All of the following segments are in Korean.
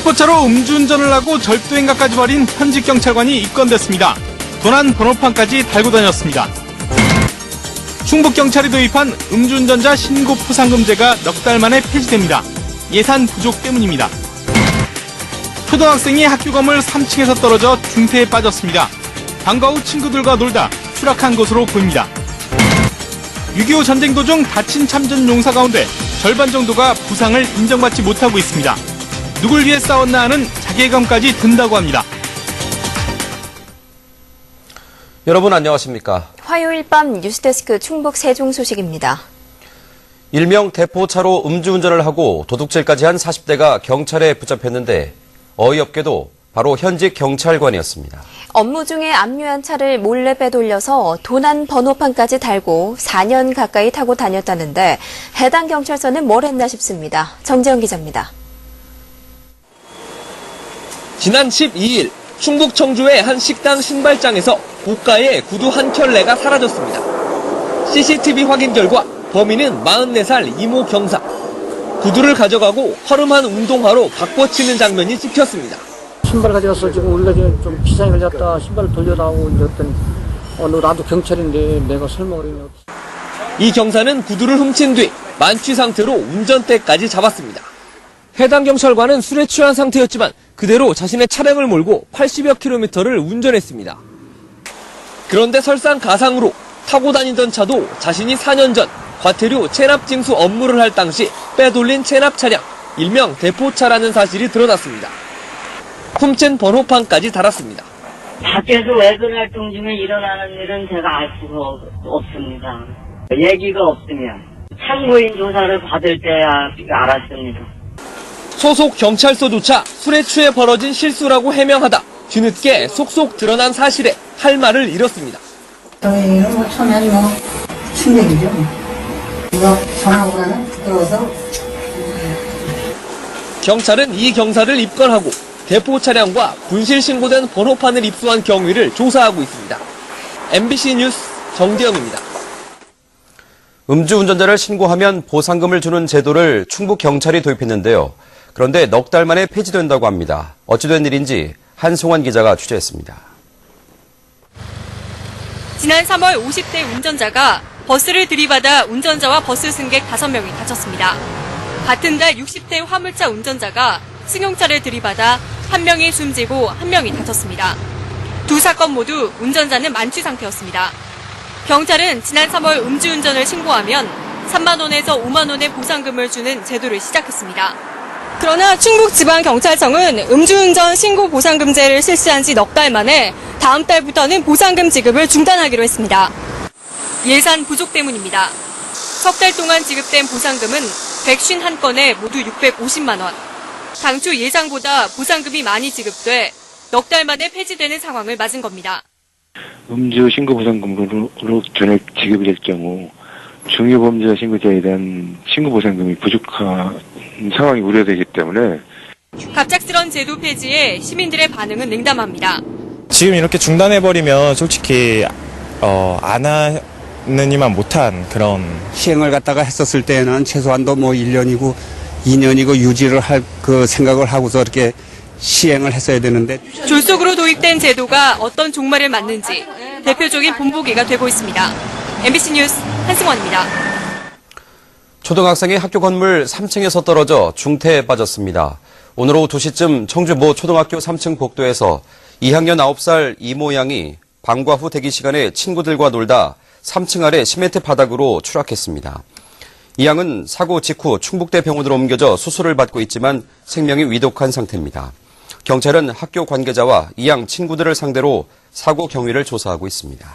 대포차로 음주운전을 하고 절도행각까지 벌인 현직 경찰관이 입건됐습니다. 도난 번호판까지 달고 다녔습니다. 충북경찰이 도입한 음주운전자 신고 포상금제가 넉 달 만에 폐지됩니다. 예산 부족 때문입니다. 초등학생이 학교 건물 3층에서 떨어져 중태에 빠졌습니다. 방과 후 친구들과 놀다 추락한 것으로 보입니다. 6.25 전쟁 도중 다친 참전 용사 가운데 절반 정도가 부상을 인정받지 못하고 있습니다. 누굴 위해 싸웠나 하는 자괴감까지 든다고 합니다. 여러분 안녕하십니까? 화요일 밤 뉴스데스크 충북 세종 소식입니다. 일명 대포차로 음주운전을 하고 도둑질까지 한 40대가 경찰에 붙잡혔는데 어이없게도 바로 현직 경찰관이었습니다. 업무 중에 압류한 차를 몰래 빼돌려서 도난 번호판까지 달고 4년 가까이 타고 다녔다는데 해당 경찰서는 뭘 했나 싶습니다. 정재영 기자입니다. 지난 12일 충북 청주의 한 식당 신발장에서 고가의 구두 한 켤레가 사라졌습니다. CCTV 확인 결과 범인은 44살 이모 경사. 구두를 가져가고 허름한 운동화로 바꿔치는 장면이 찍혔습니다. 신발 가져가서 지금 우리가 좀 비상에 걸렸다 신발을 돌려다오고 이랬더니 너 나도 경찰인데 내가 설마 그러냐. 이 경사는 구두를 훔친 뒤 만취 상태로 운전대까지 잡았습니다. 해당 경찰관은 술에 취한 상태였지만 그대로 자신의 차량을 몰고 80여 킬로미터를 운전했습니다. 그런데 설상가상으로 타고 다니던 차도 자신이 4년 전 과태료 체납 징수 업무를 할 당시 빼돌린 체납 차량, 일명 대포차라는 사실이 드러났습니다. 훔친 번호판까지 달았습니다. 밖에서 외근 활동 중에 일어나는 일은 제가 알 수가 없습니다. 얘기가 없으면 참고인 조사를 받을 때야 알았습니다. 소속 경찰서조차 술에 취해 벌어진 실수라고 해명하다 뒤늦게 속속 드러난 사실에 할 말을 잃었습니다. 저희는 처음엔 충격이죠. 누가 전화보다는 부끄러워서. 경찰은 이 경사를 입건하고 대포 차량과 분실 신고된 번호판을 입수한 경위를 조사하고 있습니다. MBC 뉴스 정대영입니다. 음주운전자를 신고하면 보상금을 주는 제도를 충북경찰이 도입했는데요. 그런데 넉 달 만에 폐지된다고 합니다. 어찌된 일인지 한송환 기자가 취재했습니다. 지난 3월 50대 운전자가 버스를 들이받아 운전자와 버스 승객 5명이 다쳤습니다. 같은 달 60대 화물차 운전자가 승용차를 들이받아 1명이 숨지고 1명이 다쳤습니다. 두 사건 모두 운전자는 만취 상태였습니다. 경찰은 지난 3월 음주운전을 신고하면 3만 원에서 5만 원의 보상금을 주는 제도를 시작했습니다. 그러나 충북지방경찰청은 음주운전 신고 보상금제를 실시한 지 넉 달 만에 다음 달부터는 보상금 지급을 중단하기로 했습니다. 예산 부족 때문입니다. 석 달 동안 지급된 보상금은 151건에 모두 650만 원. 당초 예상보다 보상금이 많이 지급돼 넉 달 만에 폐지되는 상황을 맞은 겁니다. 음주 신고 보상금으로 전액 지급이 될 경우 중요범죄 신고자에 대한 신고 보상금이 부족한 상황이 우려되기 때문에 갑작스런 제도 폐지에 시민들의 반응은 냉담합니다. 지금 이렇게 중단해버리면 솔직히 안 하느니만 못한 그런 시행을 갖다가 했었을 때는 최소한도 1년이고 2년이고 유지를 할 그 생각을 하고서 이렇게 시행을 했어야 되는데 졸속으로 도입된 제도가 어떤 종말을 맞는지 대표적인 본보기가 되고 있습니다. MBC 뉴스 한승원입니다. 초등학생이 학교 건물 3층에서 떨어져 중태에 빠졌습니다. 오늘 오후 2시쯤 청주 모 초등학교 3층 복도에서 2학년 9살 이모 양이 방과 후 대기 시간에 친구들과 놀다 3층 아래 시멘트 바닥으로 추락했습니다. 이 양은 사고 직후 충북대 병원으로 옮겨져 수술을 받고 있지만 생명이 위독한 상태입니다. 경찰은 학교 관계자와 이 양 친구들을 상대로 사고 경위를 조사하고 있습니다.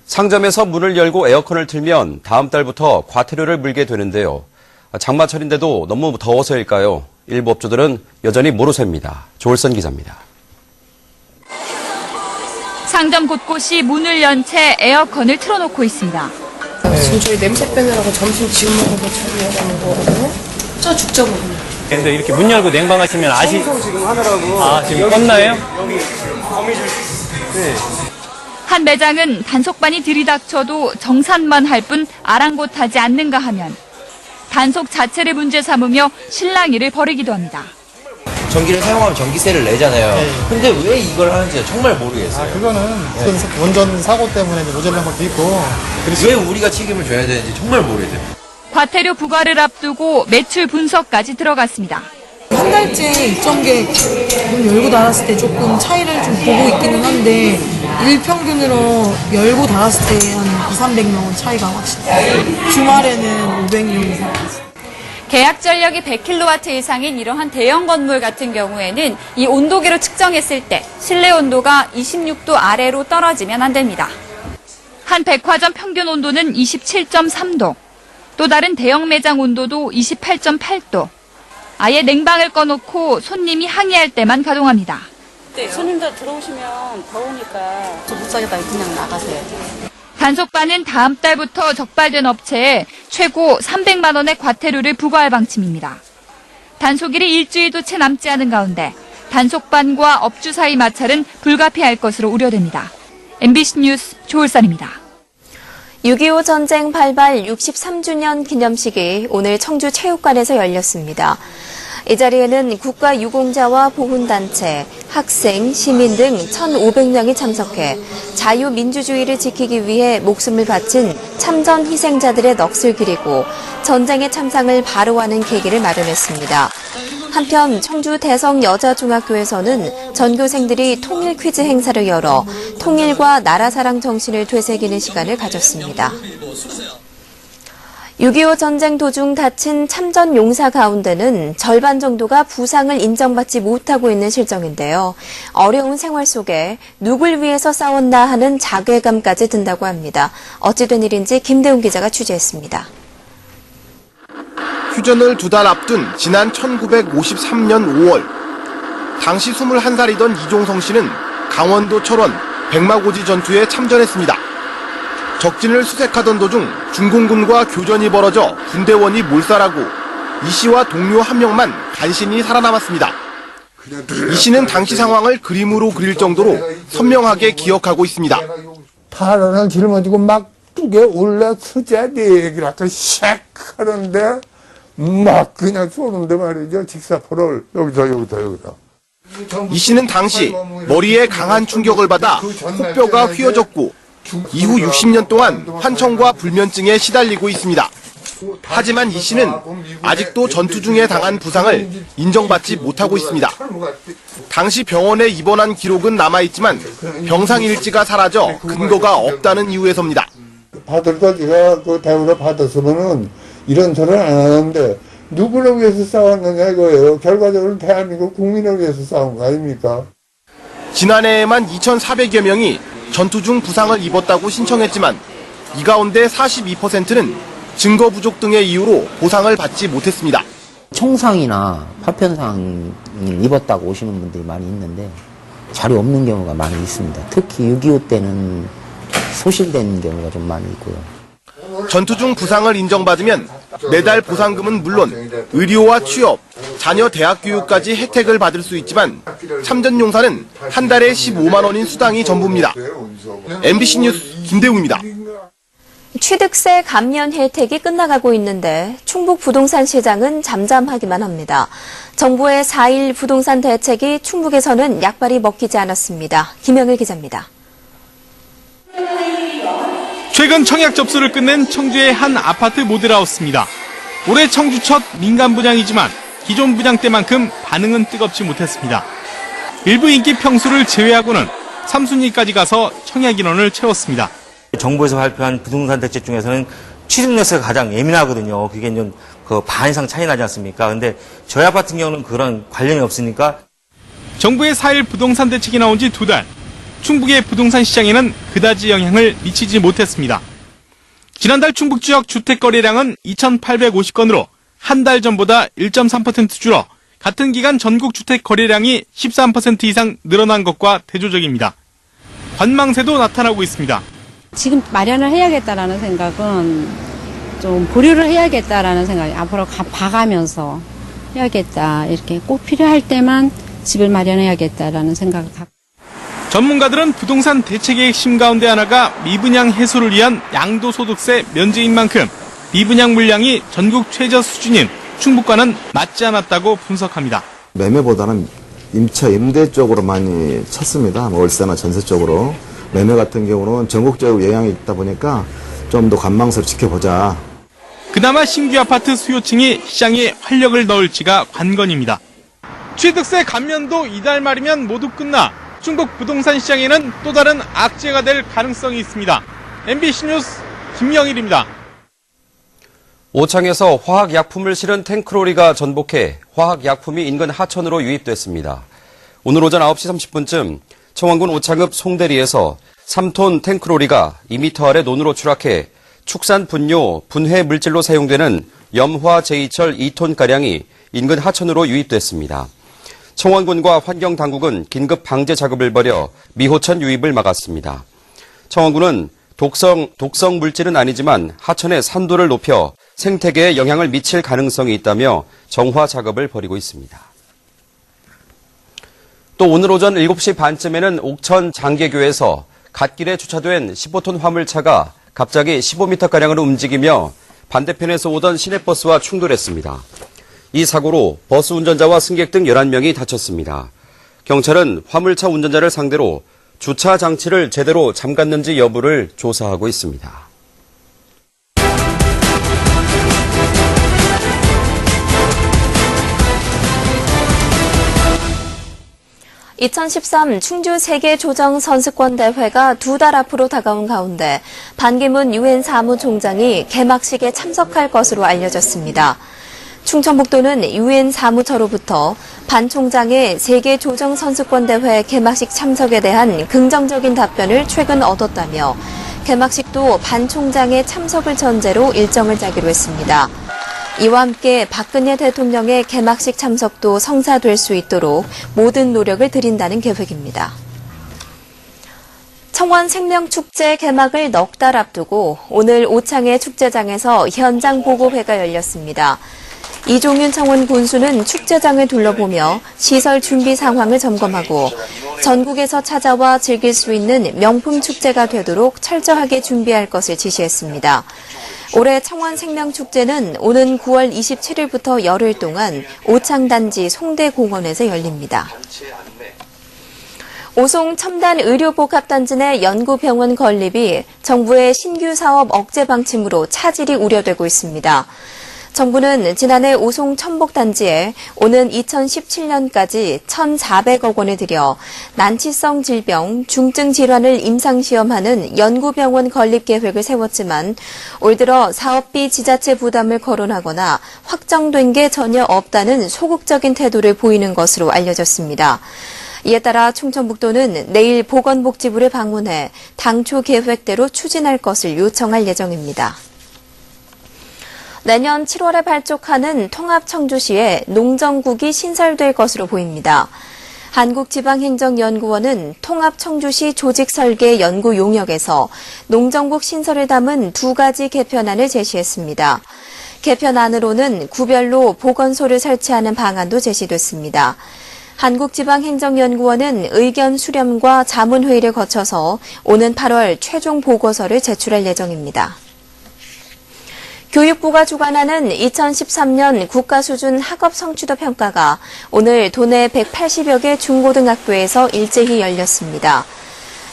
상점에서 문을 열고 에어컨을 틀면 다음 달부터 과태료를 물게 되는데요. 장마철인데도 너무 더워서일까요? 일부 업주들은 여전히 모르쇠입니다. 조을선 기자입니다. 상점 곳곳이 문을 연 채 에어컨을 틀어놓고 있습니다. 지금 저희 냄새 빼느라고 점심 지금 먹어서 처리하는 거거든요. 저 죽죠, 부분. 근데 이렇게 문 열고 냉방하시면 청소 지금 하느라고. 지금 껐나요? 여기 거미줄. 네. 한 매장은 단속반이 들이닥쳐도 정산만 할 뿐 아랑곳하지 않는가 하면 단속 자체를 문제 삼으며 실랑이를 벌이기도 합니다. 전기를 사용하면 전기세를 내잖아요. 근데 왜 이걸 하는지 정말 모르겠어요. 그거는 원전 사고 때문에 모자란 것도 있고. 왜 우리가 책임을 져야 되는지 정말 모르겠어요. 과태료 부과를 앞두고 매출 분석까지 들어갔습니다. 한 달째 입점객 문 열고 닫았을 때 조금 차이를 좀 보고 있기는 한데 일평균으로 열고 닫았을 때 한 200~300명 차이가 확실히 주말에는 500명 이상. 계약 전력이 100kW 이상인 이러한 대형 건물 같은 경우에는 이 온도계로 측정했을 때 실내 온도가 26도 아래로 떨어지면 안 됩니다. 한 백화점 평균 온도는 27.3도, 또 다른 대형 매장 온도도 28.8도. 아예 냉방을 꺼놓고 손님이 항의할 때만 가동합니다. 네, 손님들 들어오시면 더우니까 저 못 사겠다 그냥 나가세요. 단속반은 다음 달부터 적발된 업체에 최고 300만 원의 과태료를 부과할 방침입니다. 단속일이 일주일도 채 남지 않은 가운데 단속반과 업주 사이 마찰은 불가피할 것으로 우려됩니다. MBC 뉴스 조울산입니다. 6.25 전쟁 발발 63주년 기념식이 오늘 청주 체육관에서 열렸습니다. 이 자리에는 국가유공자와 보훈단체, 학생, 시민 등 1,500명이 참석해 자유민주주의를 지키기 위해 목숨을 바친 참전 희생자들의 넋을 기리고 전쟁의 참상을 바로하는 계기를 마련했습니다. 한편 청주 대성여자중학교에서는 전교생들이 통일 퀴즈 행사를 열어 통일과 나라사랑 정신을 되새기는 시간을 가졌습니다. 6.25 전쟁 도중 다친 참전 용사 가운데는 절반 정도가 부상을 인정받지 못하고 있는 실정인데요. 어려운 생활 속에 누굴 위해서 싸웠나 하는 자괴감까지 든다고 합니다. 어찌된 일인지 김대웅 기자가 취재했습니다. 휴전을 2달 앞둔 지난 1953년 5월 당시 21살이던 이종성 씨는 강원도 철원 백마고지 전투에 참전했습니다. 적진을 수색하던 도중 중공군과 교전이 벌어져 군대원이 몰살하고 이 씨와 동료 한 명만 간신히 살아남았습니다. 이 씨는 당시 상황을 그림으로 그릴 정도로 선명하게 기억하고 있습니다. 파란을 짊어지고 막 뚝에 올라서자 내 얘기를 아까 샥 하는데 막 그냥 쏘는데 말이죠. 직사포를 여기다. 이 씨는 당시 머리에 강한 충격을 받아 코뼈가 휘어졌고 이후 60년 동안 환청과 불면증에 시달리고 있습니다. 하지만 이 씨는 아직도 전투 중에 당한 부상을 인정받지 못하고 있습니다. 당시 병원에 입원한 기록은 남아있지만 병상일지가 사라져 근거가 없다는 이유에서입니다. 받을 거 제가 그 대우를 받았으면은 이런 소리를 안 하는데 누구를 위해서 싸웠느냐 이거예요. 결과적으로 대한민국 국민을 위해서 싸운 거 아닙니까? 지난해에만 2,400여 명이 전투 중 부상을 입었다고 신청했지만 이 가운데 42%는 증거 부족 등의 이유로 보상을 받지 못했습니다. 총상이나 파편상을 입었다고 오시는 분들이 많이 있는데 자료 없는 경우가 많이 있습니다. 특히 6.25 때는 소실된 경우가 좀 많이 있고요. 전투 중 부상을 인정받으면 매달 보상금은 물론 의료와 취업, 자녀 대학 교육까지 혜택을 받을 수 있지만 참전 용사는 한 달에 15만 원인 수당이 전부입니다. MBC 뉴스 김대웅입니다. 취득세 감면 혜택이 끝나가고 있는데 충북 부동산 시장은 잠잠하기만 합니다. 정부의 4.1 부동산 대책이 충북에서는 약발이 먹히지 않았습니다. 김영일 기자입니다. 최근 청약 접수를 끝낸 청주의 한 아파트 모델하우스입니다. 올해 청주 첫 민간 분양이지만 기존 분양 때만큼 반응은 뜨겁지 못했습니다. 일부 인기 평수를 제외하고는 3순위까지 가서 청약 인원을 채웠습니다. 정부에서 발표한 부동산 대책 중에서는 취득세가 가장 예민하거든요. 그게 좀 반 이상 차이 나지 않습니까? 근데 저희 아파트 같은 경우는 그런 관련이 없으니까. 정부의 4.1 부동산 대책이 나온 지 2달. 충북의 부동산 시장에는 그다지 영향을 미치지 못했습니다. 지난달 충북 지역 주택 거래량은 2,850건으로 한 달 전보다 1.3% 줄어 같은 기간 전국 주택 거래량이 13% 이상 늘어난 것과 대조적입니다. 관망세도 나타나고 있습니다. 지금 마련을 해야겠다라는 생각은 좀 보류를 해야겠다라는 생각이 앞으로 봐가면서 해야겠다. 이렇게 꼭 필요할 때만 집을 마련해야겠다라는 생각을 갖고. 전문가들은 부동산 대책의 핵심 가운데 하나가 미분양 해소를 위한 양도소득세 면제인 만큼 미분양 물량이 전국 최저 수준인 충북과는 맞지 않았다고 분석합니다. 매매보다는 임차 임대 쪽으로 많이 쳤습니다. 월세나 전세 쪽으로. 매매 같은 경우는 전국적으로 영향이 있다 보니까 좀 더 관망서로 지켜보자. 그나마 신규 아파트 수요층이 시장에 활력을 넣을지가 관건입니다. 취득세 감면도 이달 말이면 모두 끝나 충북 부동산 시장에는 또 다른 악재가 될 가능성이 있습니다. MBC 뉴스 김영일입니다. 오창에서 화학약품을 실은 탱크로리가 전복해 화학약품이 인근 하천으로 유입됐습니다. 오늘 오전 9시 30분쯤 청원군 오창읍 송대리에서 3톤 탱크로리가 2m 아래 논으로 추락해 축산 분뇨, 분해 물질로 사용되는 염화 제이철 2톤가량이 인근 하천으로 유입됐습니다. 청원군과 환경당국은 긴급 방제 작업을 벌여 미호천 유입을 막았습니다. 청원군은 독성 물질은 아니지만 하천의 산도를 높여 생태계에 영향을 미칠 가능성이 있다며 정화 작업을 벌이고 있습니다. 또 오늘 오전 7시 반쯤에는 옥천 장계교에서 갓길에 주차된 15톤 화물차가 갑자기 15m가량으로 움직이며 반대편에서 오던 시내버스와 충돌했습니다. 이 사고로 버스 운전자와 승객 등 11명이 다쳤습니다. 경찰은 화물차 운전자를 상대로 주차 장치를 제대로 잠갔는지 여부를 조사하고 있습니다. 2013 충주 세계조정선수권대회가 2달 앞으로 다가온 가운데 반기문 유엔 사무총장이 개막식에 참석할 것으로 알려졌습니다. 충청북도는 유엔 사무처로부터 반 총장의 세계조정선수권대회 개막식 참석에 대한 긍정적인 답변을 최근 얻었다며 개막식도 반 총장의 참석을 전제로 일정을 짜기로 했습니다. 이와 함께 박근혜 대통령의 개막식 참석도 성사될 수 있도록 모든 노력을 들인다는 계획입니다. 청원 생명축제 개막을 넉 달 앞두고 오늘 오창의 축제장에서 현장 보고회가 열렸습니다. 이종윤 청원 군수는 축제장을 둘러보며 시설 준비 상황을 점검하고 전국에서 찾아와 즐길 수 있는 명품 축제가 되도록 철저하게 준비할 것을 지시했습니다. 올해 청원생명축제는 오는 9월 27일부터 열흘 동안 오창단지 송대공원에서 열립니다. 오송 첨단의료복합단지 내 연구병원 건립이 정부의 신규 사업 억제 방침으로 차질이 우려되고 있습니다. 정부는 지난해 오송 첨복단지에 오는 2017년까지 1,400억 원을 들여 난치성 질병, 중증 질환을 임상시험하는 연구병원 건립 계획을 세웠지만 올 들어 사업비 지자체 부담을 거론하거나 확정된 게 전혀 없다는 소극적인 태도를 보이는 것으로 알려졌습니다. 이에 따라 충청북도는 내일 보건복지부를 방문해 당초 계획대로 추진할 것을 요청할 예정입니다. 내년 7월에 발족하는 통합청주시에 농정국이 신설될 것으로 보입니다. 한국지방행정연구원은 통합청주시 조직설계 연구 용역에서 농정국 신설을 담은 2가지 개편안을 제시했습니다. 개편안으로는 구별로 보건소를 설치하는 방안도 제시됐습니다. 한국지방행정연구원은 의견 수렴과 자문회의를 거쳐서 오는 8월 최종 보고서를 제출할 예정입니다. 교육부가 주관하는 2013년 국가수준 학업 성취도 평가가 오늘 도내 180여 개 중고등학교에서 일제히 열렸습니다.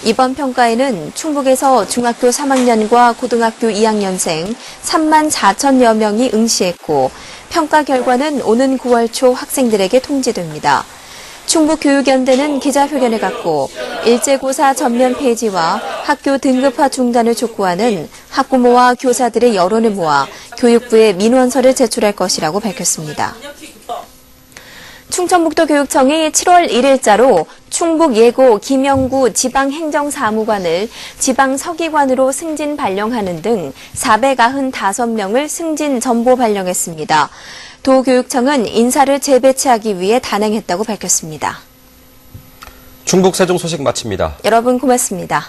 이번 평가에는 충북에서 중학교 3학년과 고등학교 2학년생 3만 4천여 명이 응시했고 평가 결과는 오는 9월 초 학생들에게 통지됩니다. 충북교육연대는 기자회견을 갖고 일제고사 전면 폐지와 학교 등급화 중단을 촉구하는 학부모와 교사들의 여론을 모아 교육부에 민원서를 제출할 것이라고 밝혔습니다. 충청북도 교육청이 7월 1일자로 충북 예고 김영구 지방행정사무관을 지방서기관으로 승진 발령하는 등 495명을 승진 전보 발령했습니다. 도교육청은 인사를 재배치하기 위해 단행했다고 밝혔습니다. 충북 세종 소식 마칩니다. 여러분 고맙습니다.